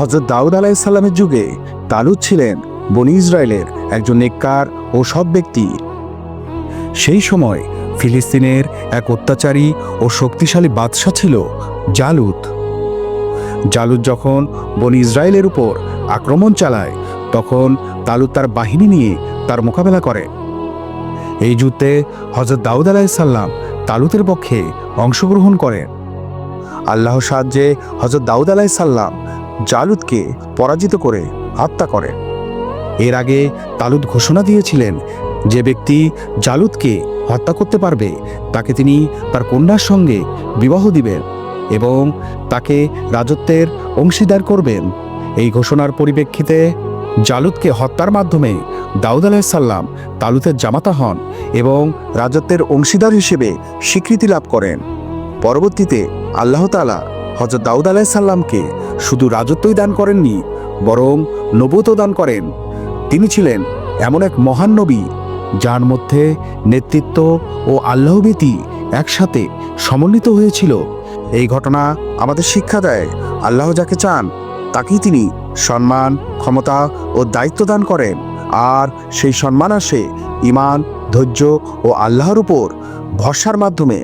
হযরত দাউদ আলাইহিস সালামের যুগে তালুত ছিলেন বনী ইসরায়েলের একজন নেককার ও সৎ ব্যক্তি। সেই সময় ফিলিস্তিনের এক অত্যাচারী ও শক্তিশালী বাদশা ছিল জালুত। জালুত যখন বনী ইসরায়েলের উপর আক্রমণ চালায় তখন তালুত তার বাহিনী নিয়ে তার মোকাবেলা করে। এই যুদ্ধে হযরত দাউদ আলাইহিস সালাম তালুতের পক্ষে অংশগ্রহণ করেন। আল্লাহর সাহায্যে হযরত দাউদ আলাইহিস সালাম জালুতকে পরাজিত করে হত্যা করেন। এর আগে তালুত ঘোষণা দিয়েছিলেন যে ব্যক্তি জালুতকে হত্যা করতে পারবে তাকে তিনি তার কন্যার সঙ্গে বিবাহ দিবেন এবং তাকে রাজত্বের অংশীদার করবেন। এই ঘোষণার পরিপ্রেক্ষিতে জালুতকে হত্যার মাধ্যমে দাউদ আলাইহিস সালাম তালুতের জামাতা হন এবং রাজত্বের অংশীদার হিসেবে স্বীকৃতি লাভ করেন। পরবর্তীতে আল্লাহ তাআলা হযরত দাউদ আলাইহিস সালামকে শুধু রাজত্বই দান করেননি, বরং নবুওতও দান করেন। তিনি ছিলেন এমন এক মহান নবী যার মধ্যে নেতৃত্ব ও আল্লাহভীতি একসাথে সমন্বিত হয়েছিল। এই ঘটনা আমাদের শিক্ষা দেয়, আল্লাহ যাকে চান তাকেই তিনি সম্মান, ক্ষমতা ও দায়িত্ব দান করেন। আর সেই সম্মান আসে ঈমান, ধৈর্য ও আল্লাহর উপর ভরসার মাধ্যমে।